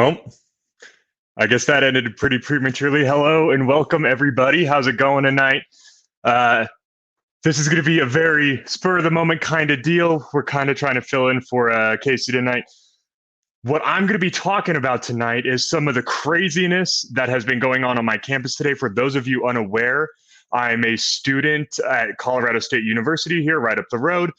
Well, I guess that ended pretty prematurely. Hello and welcome, everybody. How's it going tonight? Uh, this is going to be a very spur of the moment kind of deal. We're kind of trying to fill in for Casey tonight. What I'm going to be talking about tonight is some of the craziness that has been going on my campus today. For those of you unaware, I'm a student at Colorado State University here, right up the road.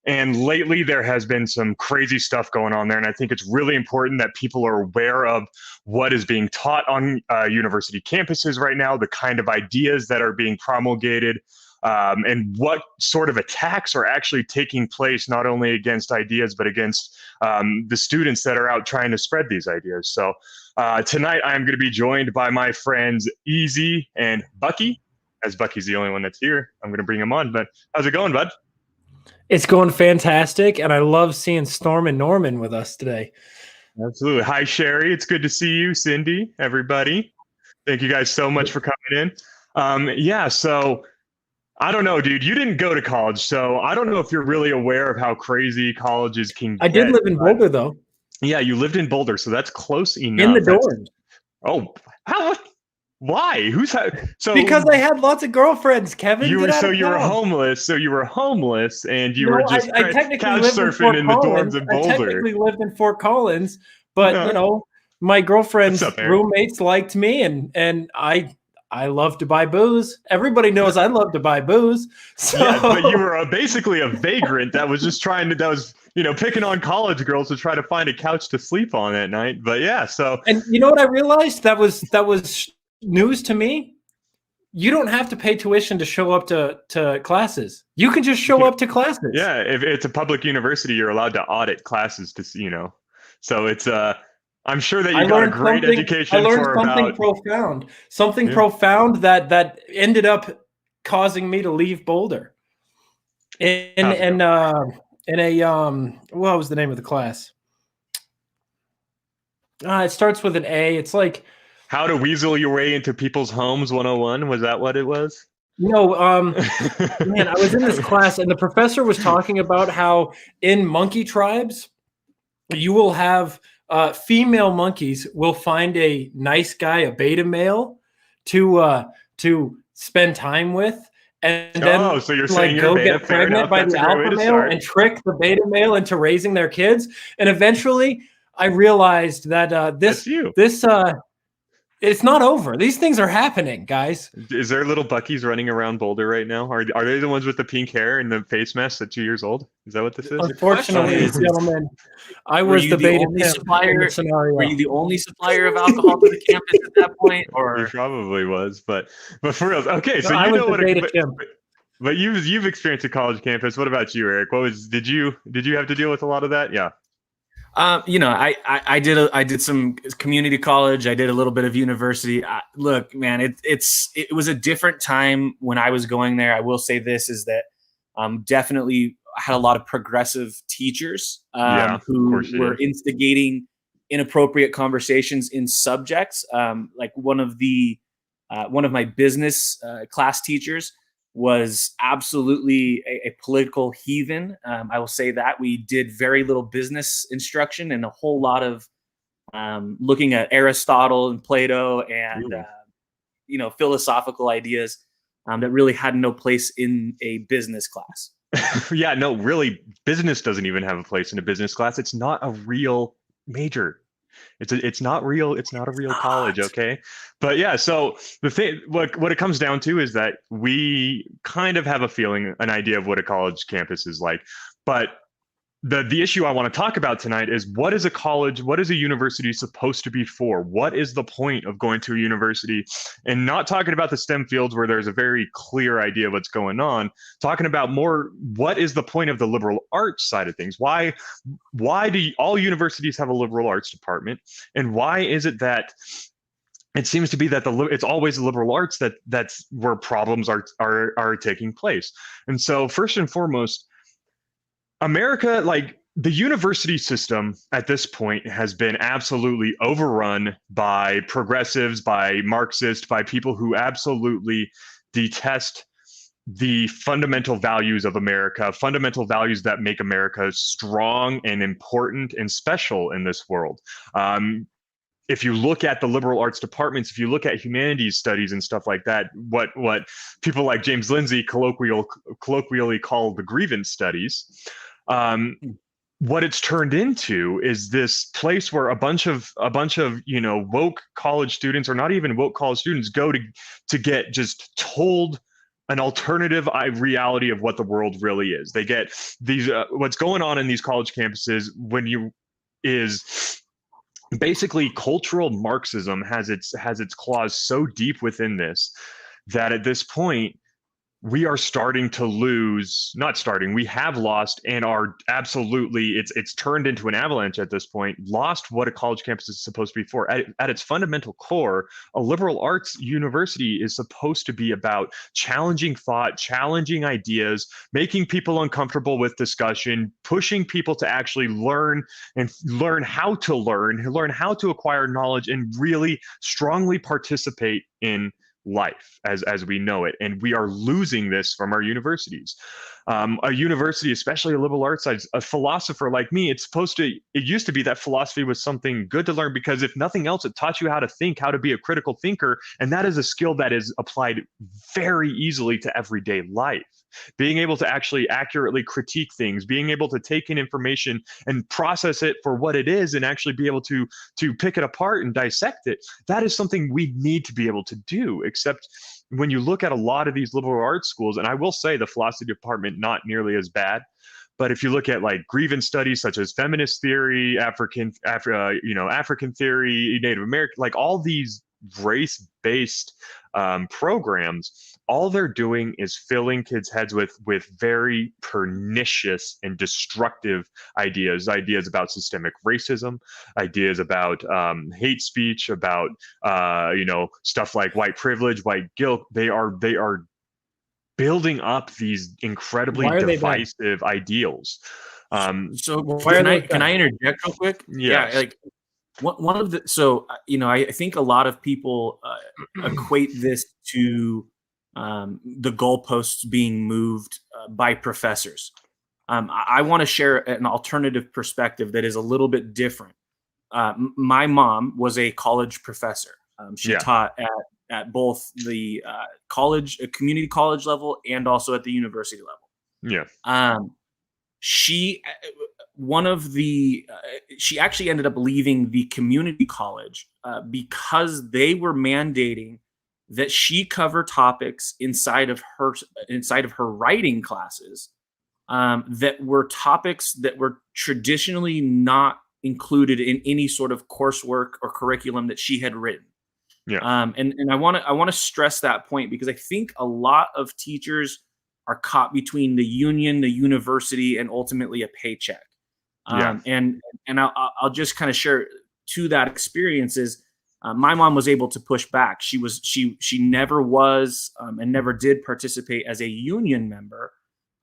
And lately, there has been some crazy stuff going on there. And I think it's really important that people are aware of what is being taught on university campuses right now, the kind of ideas that are being promulgated, and what sort of attacks are actually taking place, not only against ideas, but against the students that are out trying to spread these ideas. So tonight, I'm going to be joined by my friends Easy and Bucky. As Bucky's the only one that's here, I'm going to bring him on. But how's it going, bud? It's going fantastic, and I love seeing Storm and Norman with us today. Absolutely. Hi, Sherry. It's good to see you. Cindy, everybody. Thank you guys so much for coming in. Yeah, so I don't know, dude. You didn't go to college, so I don't know if you're really aware of how crazy colleges can get. I did live in Boulder, though. Yeah, you lived in Boulder, so that's close enough. In the dorms. Oh, how? Why? So because I had lots of girlfriends, Kevin. You were homeless. So you were homeless, and you were just I technically couch lived surfing in the dorms in I Boulder. technically lived in Fort Collins, but my girlfriend's roommates liked me, and I love to buy booze. Everybody knows I love to buy booze. So. Yeah, but you were basically a vagrant that was just picking on college girls to try to find a couch to sleep on at night. But yeah, so. And you know what I realized? That was news to me. You don't have to pay tuition to show up to classes. You can just show up to classes. Yeah, if it's a public university, you're allowed to audit classes to So it's I'm sure that you got a great education. I learned something profound that ended up causing me to leave Boulder. In a what was the name of the class? It starts with an A. It's like How to Weasel Your Way into People's Homes 101. Was that what it was? No, man, I was in this class and the professor was talking about how in monkey tribes, you will have female monkeys will find a nice guy, a beta male, to spend time with, and then so you're saying go get pregnant by the alpha male and trick the beta male into raising their kids. And eventually, I realized that this it's not over. These things are happening, guys. Is there little Buckies running around Boulder right now? Are they the ones with the pink hair and the face mask at 2 years old? Is that what this is? Unfortunately, gentlemen, I was the only supplier. Were you the only supplier of alcohol to the campus at that point? Or you probably was, but for real. Okay, so you know what? But you've experienced a college campus. What about you, Eric? Did you have to deal with a lot of that? Yeah. I did some community college. I did a little bit of university. Look, man, it was a different time when I was going there. I will say this is that definitely had a lot of progressive teachers who were instigating inappropriate conversations in subjects. Like one of my business class teachers was absolutely a political heathen. I will say that we did very little business instruction and a whole lot of looking at Aristotle and Plato and philosophical ideas that really had no place in a business class. Yeah, no, really, business doesn't even have a place in a business class. It's not a real major. It's not real. It's not a real college. Okay. But yeah, so the thing, what it comes down to is that we kind of have an idea of what a college campus is like. But the issue I want to talk about tonight is what is a university supposed to be for? What is the point of going to a university? And not talking about the STEM fields where there's a very clear idea of what's going on, talking about more what is the point of the liberal arts side of things? Why do all universities have a liberal arts department? And why is it that it seems to be that it's always the liberal arts that's where problems are taking place? And so first and foremost, America, like the university system at this point has been absolutely overrun by progressives, by Marxists, by people who absolutely detest the fundamental values of America, fundamental values that make America strong and important and special in this world. if you look at the liberal arts departments, if you look at humanities studies and stuff like that, what people like James Lindsay colloquially call the grievance studies, what it's turned into is this place where a bunch of woke college students, or not even woke college students, go to get just told an alternative reality of what the world really is. They get these what's going on in these college campuses is basically cultural Marxism has its claws so deep within this that at this point we are starting to lose, not starting, we have lost and are absolutely, it's turned into an avalanche at this point, lost what a college campus is supposed to be for. At its fundamental core, a liberal arts university is supposed to be about challenging thought, challenging ideas, making people uncomfortable with discussion, pushing people to actually learn how to acquire knowledge, and really strongly participate in life as we know it. And we are losing this from our universities. A university, especially a liberal arts side, a philosopher like me, it used to be that philosophy was something good to learn, because if nothing else, it taught you how to think, how to be a critical thinker. And that is a skill that is applied very easily to everyday life. Being able to actually accurately critique things, being able to take in information and process it for what it is, and actually be able to pick it apart and dissect it. That is something we need to be able to do. Except when you look at a lot of these liberal arts schools, and I will say the philosophy department, not nearly as bad, but if you look at like grievance studies such as feminist theory, African theory, Native American, like all these race-based programs, all they're doing is filling kids' heads with very pernicious and destructive ideas about systemic racism, ideas about hate speech, about stuff like white privilege, white guilt. They are building up these incredibly divisive ideals. So can I interject real quick? Yes. Yeah, like one of the, so I think a lot of people equate this to the goalposts being moved by professors. I want to share an alternative perspective that is a little bit different. My mom was a college professor. She taught at both the community college level and also at the university level. Yeah. She actually ended up leaving the community college because they were mandating that she cover topics inside of her writing classes that were topics that were traditionally not included in any sort of coursework or curriculum that she had written. Yeah. And I want to stress that point, because I think a lot of teachers are caught between the union, the university, and ultimately a paycheck. And I'll just kind of share to that experience is my mom was able to push back. She never was and never did participate as a union member.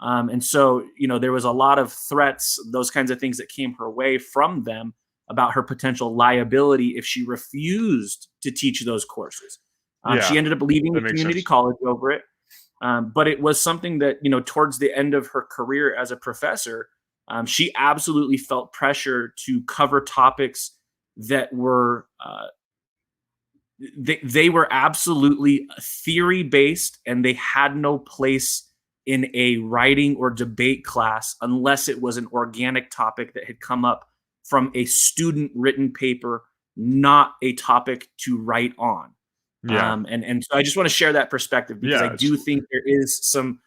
And so, there was a lot of threats, those kinds of things that came her way from them about her potential liability if she refused to teach those courses. She ended up leaving the community college over it. But it was something that, towards the end of her career as a professor, she absolutely felt pressure to cover topics that were, they were absolutely theory based, and they had no place in a writing or debate class unless it was an organic topic that had come up from a student written paper, not a topic to write on. Yeah. And so I just want to share that perspective, because I do think there is some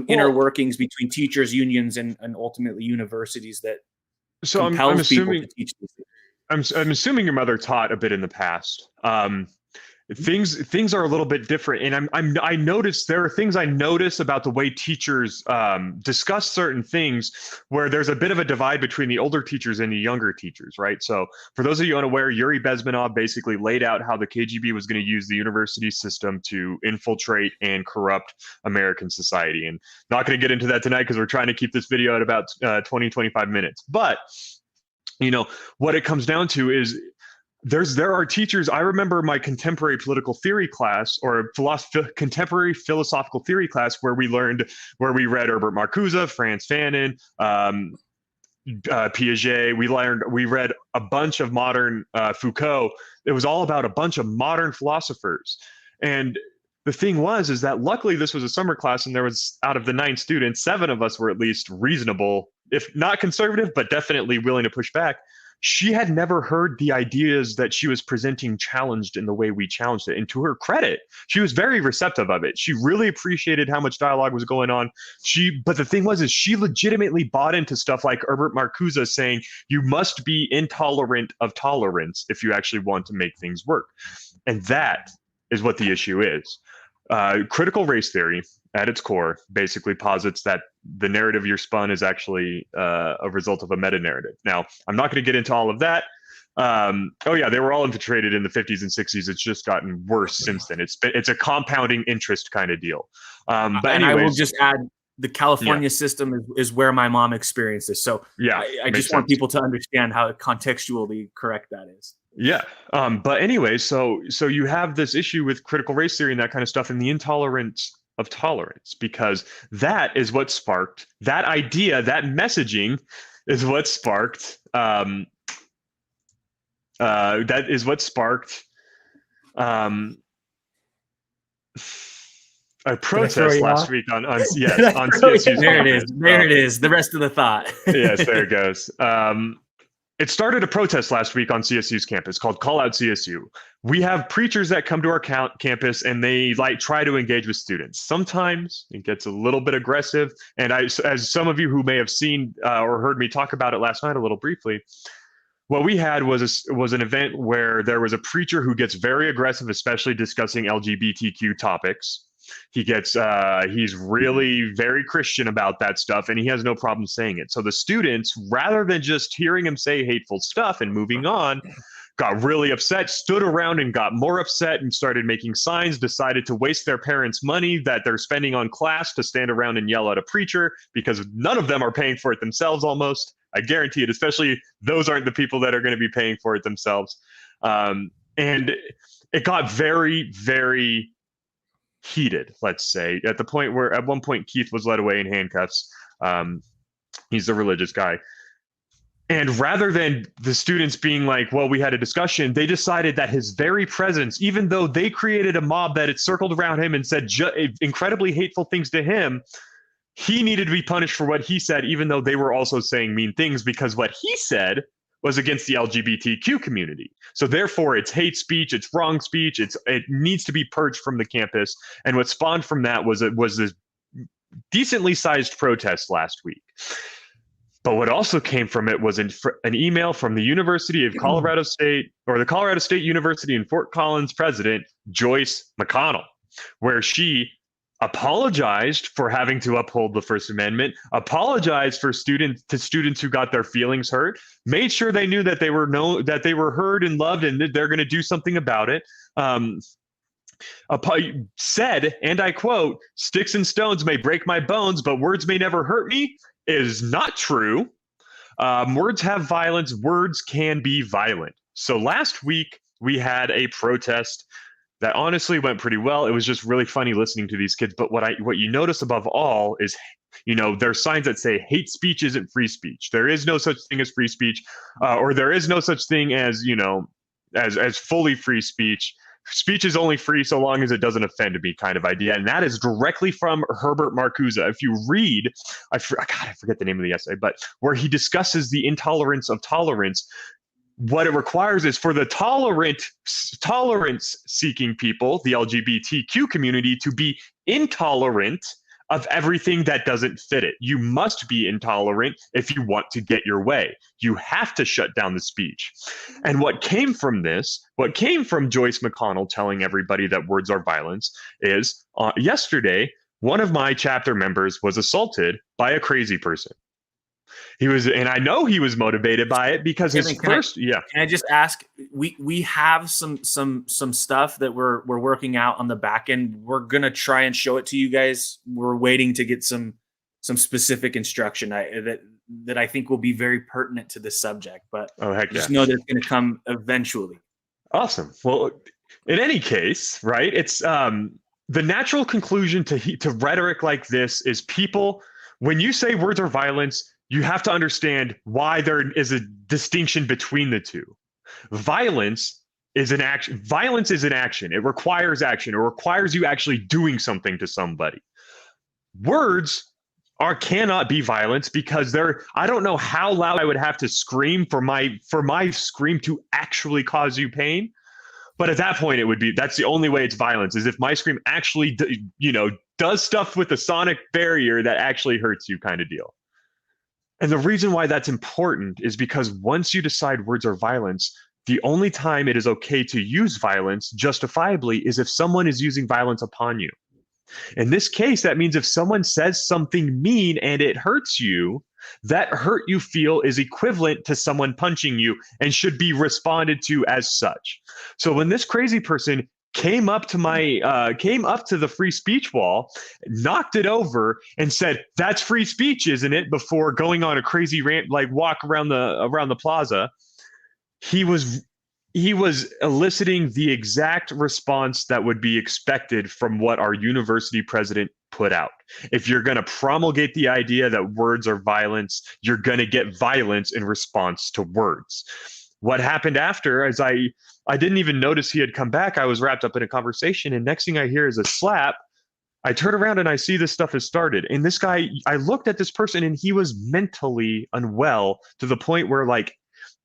inner workings between teachers unions and ultimately universities that compels people to teach these things. I'm assuming your mother taught a bit in the past. Things are a little bit different, and I noticed there are things I notice about the way teachers discuss certain things, where there's a bit of a divide between the older teachers and the younger teachers, right? So for those of you unaware, Yuri Bezmenov basically laid out how the KGB was going to use the university system to infiltrate and corrupt American society. And not going to get into that tonight because we're trying to keep this video at about 20-25 minutes. But what it comes down to is there are teachers. I remember my contemporary political theory class, or contemporary philosophical theory class, where we read Herbert Marcuse, Frantz Fanon, Piaget. We read a bunch of modern Foucault. It was all about a bunch of modern philosophers. And the thing is that luckily this was a summer class, and there was, out of the 9 students, 7 of us were at least reasonable, if not conservative, but definitely willing to push back. She had never heard the ideas that she was presenting challenged in the way we challenged it. And to her credit, she was very receptive of it. She really appreciated how much dialogue was going on. But the thing is she legitimately bought into stuff like Herbert Marcuse saying, you must be intolerant of tolerance if you actually want to make things work. And that is what the issue is. Critical race theory, at its core, basically posits that the narrative you're spun is actually a result of a meta-narrative. Now, I'm not going to get into all of that. They were all infiltrated in the 50s and 60s. It's just gotten worse since then. It's a compounding interest kind of deal. But anyways, I will just add, the California system is where my mom experienced this. So I just want people to understand how contextually correct that is. Yeah. But anyway, so you have this issue with critical race theory and that kind of stuff, and the intolerance of tolerance, because that is what sparked that idea. That messaging is what sparked a protest last week on CSU's. There it is. The rest of the thought. Yes, there it goes. It started a protest last week on CSU's campus called Call Out CSU. We have preachers that come to our campus and they try to engage with students. Sometimes it gets a little bit aggressive. And as some of you who may have seen or heard me talk about it last night a little briefly, what we had was an event where there was a preacher who gets very aggressive, especially discussing LGBTQ topics. He's really very Christian about that stuff, and he has no problem saying it. So the students, rather than just hearing him say hateful stuff and moving on, got really upset, stood around and got more upset and started making signs, decided to waste their parents' money that they're spending on class to stand around and yell at a preacher, because none of them are paying for it themselves almost. I guarantee it, especially those aren't the people that are going to be paying for it themselves. And it got very, very heated, let's say, at the point where at one point Keith was led away in handcuffs. He's the religious guy. And rather than the students being like, well, we had a discussion, they decided that his very presence, even though they created a mob that had circled around him and said incredibly hateful things to him, he needed to be punished for what he said, even though they were also saying mean things, because what he said was against the LGBTQ community. So therefore, it's hate speech, it's wrong speech, it needs to be purged from the campus. And what spawned from that was this decently sized protest last week. But what also came from it was an email from the University of Colorado State, or the Colorado State University in Fort Collins president, Joyce McConnell, where she apologized for having to uphold the First Amendment, apologized for students who got their feelings hurt, made sure they knew that they were heard and loved, and that they're going to do something about it. Said, and I quote, "Sticks and stones may break my bones, but words may never hurt me," is not true. Words have violence. Words can be violent. So last week we had a protest that honestly went pretty well. It was just really funny listening to these kids. But what you notice above all is, there's signs that say hate speech isn't free speech. There is no such thing as free speech, or there is no such thing as, as fully free speech. Speech is only free so long as it doesn't offend me, kind of idea. And that is directly from Herbert Marcuse. If you read, I forget the name of the essay, but where he discusses the intolerance of tolerance, what it requires is for the tolerance-seeking people, the LGBTQ community, to be intolerant of everything that doesn't fit it. You must be intolerant if you want to get your way. You have to shut down the speech. And what came from Joyce McConnell telling everybody that words are violence is, yesterday, one of my chapter members was assaulted by a crazy person. And I know he was motivated by it because Can I just ask? We have some stuff that we're working out on the back end. We're gonna try and show it to you guys. We're waiting to get some specific instruction that I think will be very pertinent to this subject. But just know that it's gonna come eventually. Awesome. Well, in any case, right? It's the natural conclusion to rhetoric like this is people. When you say words are violence, you have to understand why there is a distinction between the two. Violence is an action. Violence is an action. It requires action. It requires you actually doing something to somebody. Words cannot be violence because I don't know how loud I would have to scream for my scream to actually cause you pain. But at that point, that's the only way it's violence, is if my scream actually, does stuff with the sonic barrier that actually hurts you, kind of deal. And the reason why that's important is because once you decide words are violence, the only time it is okay to use violence justifiably is if someone is using violence upon you. In this case, that means if someone says something mean and it hurts you, that hurt you feel is equivalent to someone punching you and should be responded to as such. So when this crazy person came up to the free speech wall, knocked it over, and said, "That's free speech, isn't it?" before going on a crazy rant, like walk around the plaza, he was eliciting the exact response that would be expected from what our university president put out. If you're going to promulgate the idea that words are violence, you're going to get violence in response to words. What happened after, as I didn't even notice he had come back. I was wrapped up in a conversation, and next thing I hear is a slap. I turn around and I see this stuff has started. And this guy, I looked at this person and he was mentally unwell to the point where, like,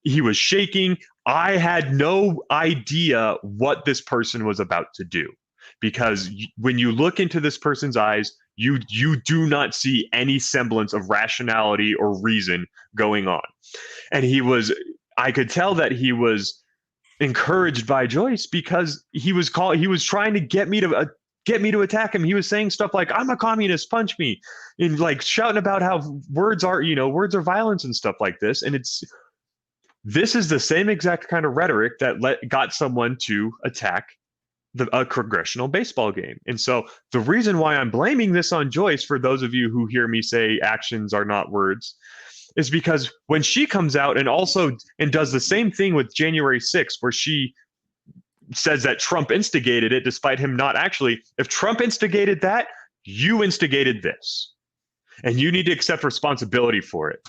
he was shaking. I had no idea what this person was about to do, because when you look into this person's eyes, you do not see any semblance of rationality or reason going on. And I could tell that he was encouraged by Joyce, because he was trying to get me to attack him. He was saying stuff like, "I'm a communist, punch me," and like shouting about how words are violence and stuff like this. And this is the same exact kind of rhetoric that got someone to attack a congressional baseball game. And so the reason why I'm blaming this on Joyce, for those of you who hear me say actions are not words, is because when she comes out and does the same thing with January 6th, where she says that Trump instigated it, despite him not actually. If Trump instigated that, you instigated this, and you need to accept responsibility for it.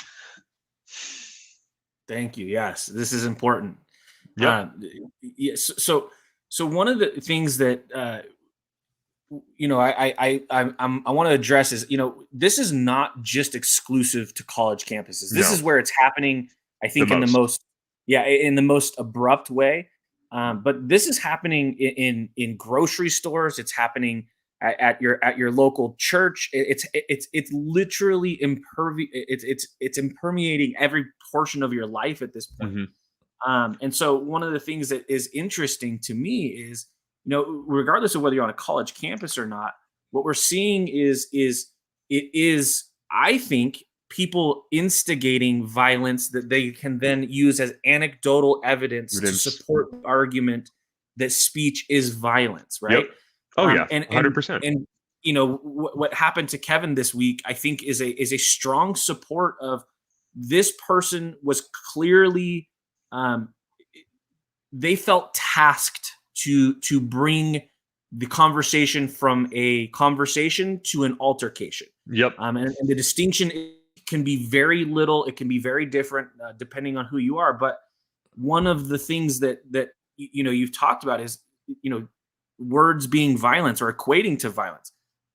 Thank you. Yes, this is important. Yeah. Yes. So one of the things that I want to address is, this is not just exclusive to college campuses. This is where it's happening, I think, in the most abrupt way. But this is happening in grocery stores. It's happening at your local church. It's literally it's impermeating every portion of your life at this point. Mm-hmm. And so one of the things that is interesting to me is, regardless of whether you're on a college campus or not, what we're seeing is I think, people instigating violence that they can then use as anecdotal evidence to support the argument that speech is violence, right? Yep. Oh yeah, 100%. And what happened to Kevin this week, I think, is a strong support of this person was clearly they felt tasked to bring the conversation from a conversation to an altercation. Yep. And the distinction can be very little. It can be very different depending on who you are. But one of the things that you've talked about is words being violence or equating to violence.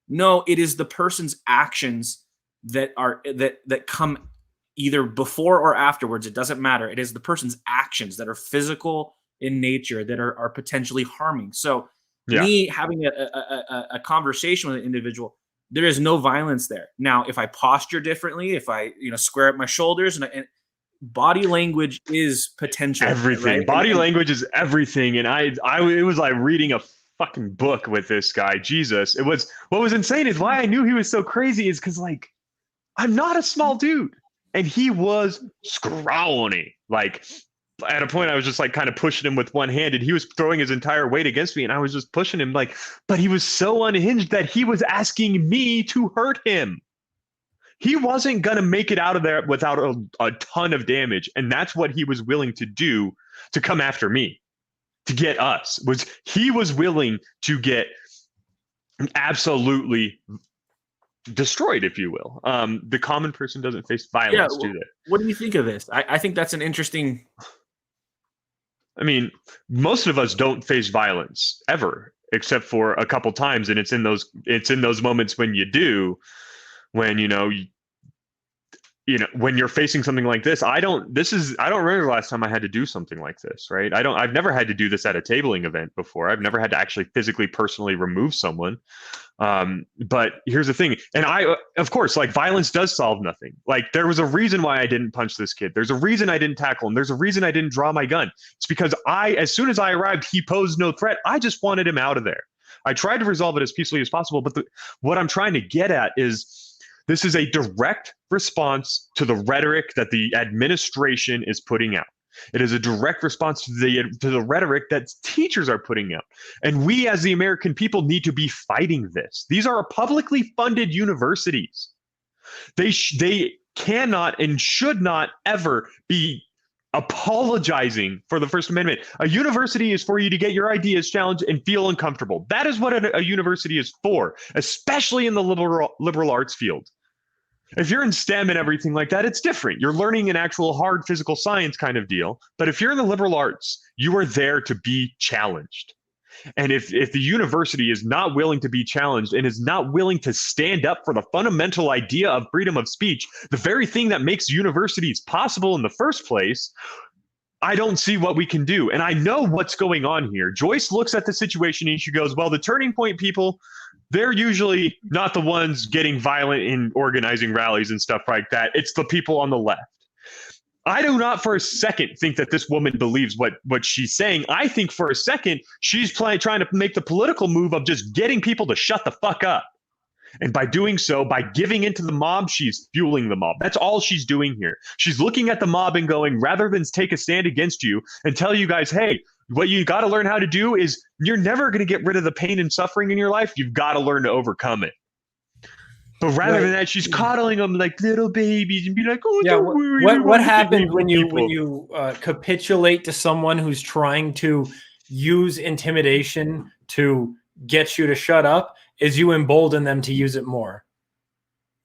No, it is the person's actions that come either before or afterwards. It doesn't matter. It is the person's actions that are physical in nature that are potentially harming. So me having a conversation with an individual, there is no violence there. Now, if I posture differently, if I square up my shoulders, and body language is potential. Everything. Right? Body language is everything. And it was like reading a fucking book with this guy. Jesus. What was insane is why I knew he was so crazy is because, like, I'm not a small dude. And he was scrawny. Like, at a point I was just like kind of pushing him with one hand, and he was throwing his entire weight against me, and I was just pushing him, like, but he was so unhinged that he was asking me to hurt him. He wasn't going to make it out of there without a ton of damage. And that's what he was willing to do to come after me, to get us. He was willing to get absolutely destroyed, if you will. The common person doesn't face violence, do they? What do you think of this? I think that's an interesting. I mean, most of us don't face violence ever, except for a couple times, and it's in those moments when you do, when when you're facing something like this. I don't remember the last time I had to do something like this, right? I've never had to do this at a tabling event before. I've never had to actually physically personally remove someone. But here's the thing. And of course, like, violence does solve nothing. Like, there was a reason why I didn't punch this kid. There's a reason I didn't tackle him. There's a reason I didn't draw my gun. It's because as soon as I arrived, he posed no threat. I just wanted him out of there. I tried to resolve it as peacefully as possible. But what I'm trying to get at is, this is a direct response to the rhetoric that the administration is putting out. It is a direct response to the rhetoric that teachers are putting out. And we, as the American people, need to be fighting this. These are publicly funded universities. They cannot and should not ever be apologizing for the First Amendment. A university is for you to get your ideas challenged and feel uncomfortable. That is what a university is for, especially in the liberal arts field. If you're in STEM and everything like that, it's different. You're learning an actual hard physical science kind of deal. But if you're in the liberal arts, you are there to be challenged. And if the university is not willing to be challenged and is not willing to stand up for the fundamental idea of freedom of speech, the very thing that makes universities possible in the first place, I don't see what we can do. And I know what's going on here. Joyce looks at the situation and she goes, well, the Turning Point people, they're usually not the ones getting violent in organizing rallies and stuff like that. It's the people on the left. I do not for a second think that this woman believes what she's saying. I think for a second, she's trying to make the political move of just getting people to shut the fuck up. And by doing so, by giving into the mob, she's fueling the mob. That's all she's doing here. She's looking at the mob and going, rather than take a stand against you and tell you guys, hey, what you got to learn how to do is, you're never going to get rid of the pain and suffering in your life. You've got to learn to overcome it. But rather than that, she's coddling them like little babies and be like, "Oh, don't worry." What happens when you capitulate to someone who's trying to use intimidation to get you to shut up? Is you embolden them to use it more.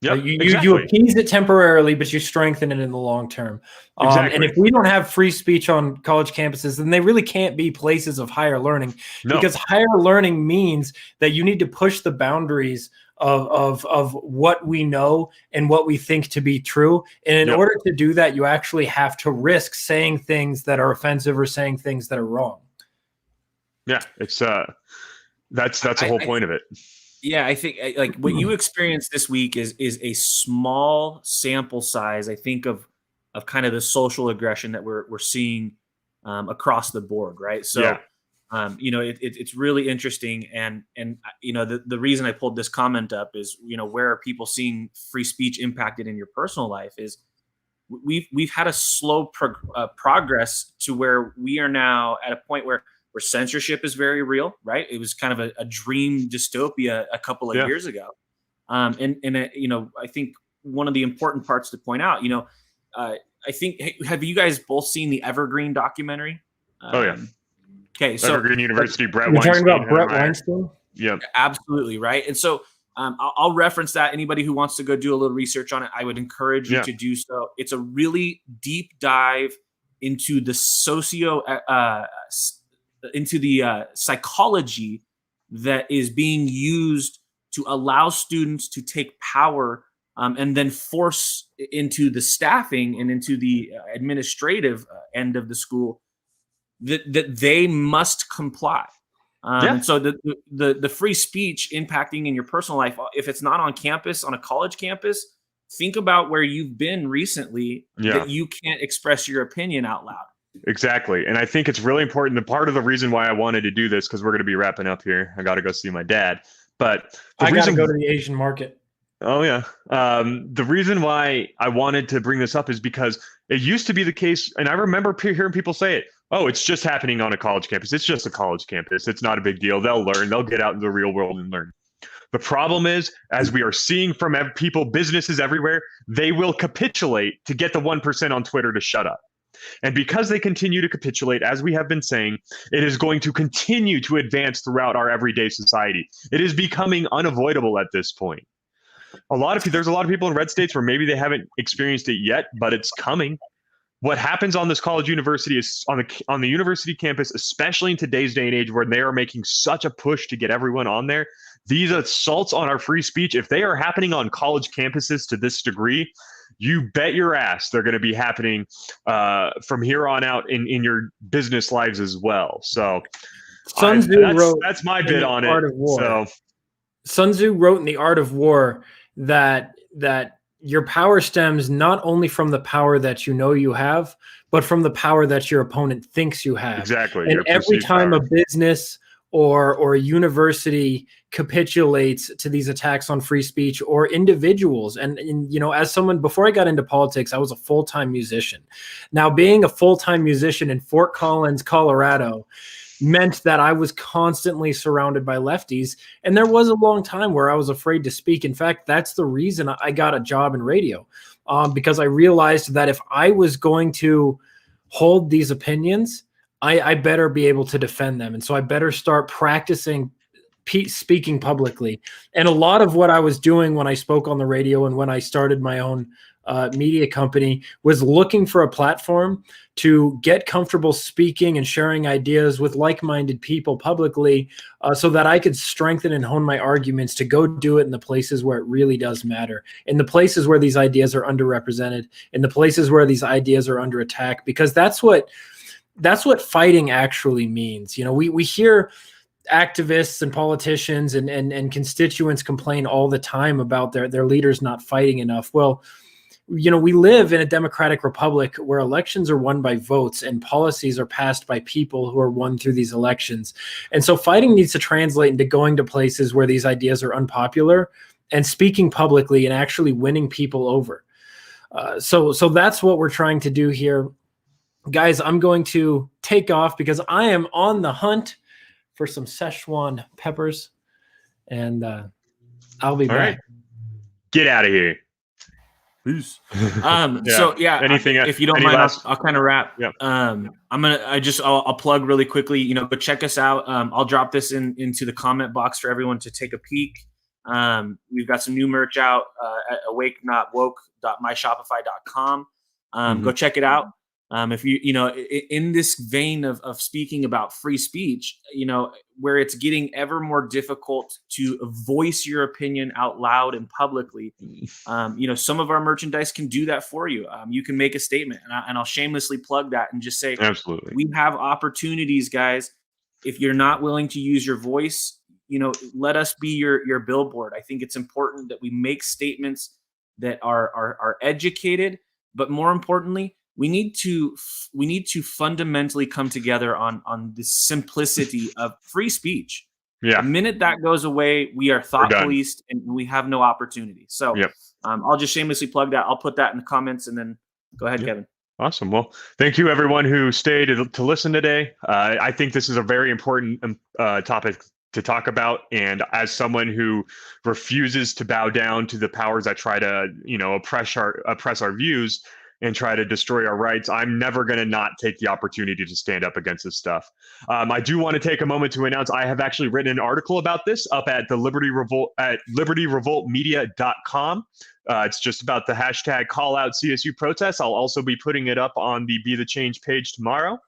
Yeah, you appease it temporarily, but you strengthen it in the long term. Exactly. And if we don't have free speech on college campuses, then they really can't be places of higher learning. No. Because higher learning means that you need to push the boundaries of what we know and what we think to be true. And in order to do that, you actually have to risk saying things that are offensive or saying things that are wrong. Yeah, it's that's the whole point of it. Yeah, I think like what you experienced this week is a small sample size, I think, of kind of the social aggression that we're seeing across the board, right? So, it's really interesting, and the reason I pulled this comment up is, where are people seeing free speech impacted in your personal life? Is we've had a slow progress to where we are now at a point where censorship is very real, right? It was kind of a dream dystopia a couple of years ago. I think one of the important parts to point out, I think, have you guys both seen the Evergreen documentary? Okay. So Evergreen University, Brett Weinstein. You're talking about Brett Weinstein? Yeah. Absolutely. Right. And so I'll reference that. Anybody who wants to go do a little research on it, I would encourage you to do so. It's a really deep dive into the psychology that is being used to allow students to take power and then force into the staffing and into the administrative end of the school that they must comply. And so the free speech impacting in your personal life, if it's not on campus, on a college campus, think about where you've been recently that you can't express your opinion out loud. Exactly. And I think it's really important. The part of the reason why I wanted to do this, because we're going to be wrapping up here. I got to go see my dad. But I got to go to the Asian market. Oh, yeah. The reason why I wanted to bring this up is because it used to be the case. And I remember hearing people say it. Oh, it's just happening on a college campus. It's just a college campus. It's not a big deal. They'll learn. They'll get out in the real world and learn. The problem is, as we are seeing from people, businesses everywhere, they will capitulate to get the 1% on Twitter to shut up. And because they continue to capitulate, as we have been saying, it is going to continue to advance throughout our everyday society. It is becoming unavoidable at this point. There's a lot of people in red states where maybe they haven't experienced it yet, but it's coming. What happens on this college university is on the university campus, especially in today's day and age where they are making such a push to get everyone on there. These assaults on our free speech, if they are happening on college campuses to this degree, you bet your ass they're going to be happening from here on out in your business lives as well. So Sun Tzu wrote that's my bit on Art it. of War. So Sun Tzu wrote in The Art of War that your power stems not only from the power that you know you have, but from the power that your opponent thinks you have. Exactly. And every time a business or a university capitulates to these attacks on free speech, or individuals, and as someone, before I got into politics, I was a full-time musician. Now, being a full-time musician in Fort Collins, Colorado, meant that I was constantly surrounded by lefties. And there was a long time where I was afraid to speak. In fact, that's the reason I got a job in radio, because I realized that if I was going to hold these opinions, I better be able to defend them. And so I better start practicing speaking publicly. And a lot of what I was doing when I spoke on the radio and when I started my own media company was looking for a platform to get comfortable speaking and sharing ideas with like-minded people publicly, so that I could strengthen and hone my arguments to go do it in the places where it really does matter, in the places where these ideas are underrepresented, in the places where these ideas are under attack, because that's what fighting actually means. We hear activists and politicians and constituents complain all the time about their leaders not fighting enough. Well, we live in a democratic republic where elections are won by votes and policies are passed by people who are won through these elections. And so fighting needs to translate into going to places where these ideas are unpopular and speaking publicly and actually winning people over. So that's what we're trying to do here. Guys, I'm going to take off because I am on the hunt for some Szechuan peppers, and I'll be back. Right. Get out of here. Peace. Yeah. So yeah, Anything? If you don't mind, I'll kind of wrap. Yeah. I'll plug really quickly. Go check us out. I'll drop this into the comment box for everyone to take a peek. We've got some new merch out at awakenotwoke.myshopify.com. Go check it out. If in this vein of speaking about free speech, where it's getting ever more difficult to voice your opinion out loud and publicly, some of our merchandise can do that for you. You can make a statement, and I'll shamelessly plug that and just say, absolutely, we have opportunities, guys. If you're not willing to use your voice, let us be your billboard. I think it's important that we make statements that are educated, but more importantly, we need to fundamentally come together on the simplicity of free speech. Yeah. The minute that goes away, we are thought policed and we have no opportunity. So I'll just shamelessly plug that. I'll put that in the comments, and then go ahead, Kevin. Awesome. Well, thank you everyone who stayed to listen today. I think this is a very important topic to talk about. And as someone who refuses to bow down to the powers that try to, oppress our views and try to destroy our rights, I'm never going to not take the opportunity to stand up against this stuff. I do want to take a moment to announce I have actually written an article about this up at the Liberty Revolt at libertyrevoltmedia.com. It's just about the hashtag call out CSU protests. I'll also be putting it up on the Be the Change page tomorrow.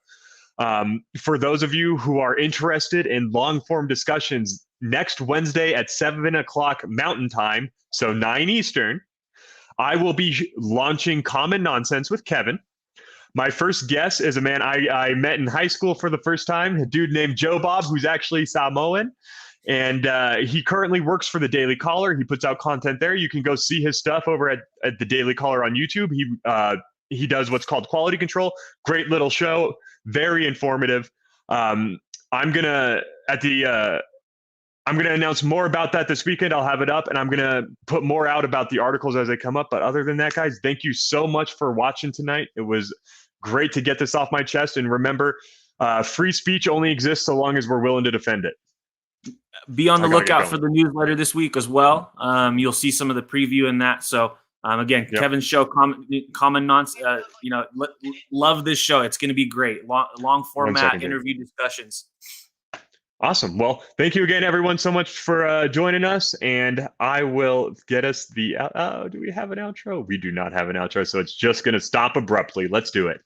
For those of you who are interested in long form discussions, next Wednesday at 7 o'clock Mountain Time, so 9 Eastern, I will be launching Common Nonsense with Kevin. My first guest is a man I met in high school for the first time, a dude named Joe Bob, who's actually Samoan. And he currently works for the Daily Caller. He puts out content there. You can go see his stuff over at the Daily Caller on YouTube. He does what's called Quality Control. Great little show, very informative. I'm gonna announce more about that this weekend. I'll have it up, and I'm gonna put more out about the articles as they come up. But other than that, guys, thank you so much for watching tonight. It was great to get this off my chest. And remember, free speech only exists so long as we're willing to defend it. Be on the lookout for the newsletter this week as well. You'll see some of the preview in that. So again, Kevin's show, Common Nonsense. Love this show. It's going to be great. Long format interview discussions. Awesome. Well, thank you again, everyone, so much for joining us. And I will get us the. Do we have an outro? We do not have an outro, so it's just going to stop abruptly. Let's do it.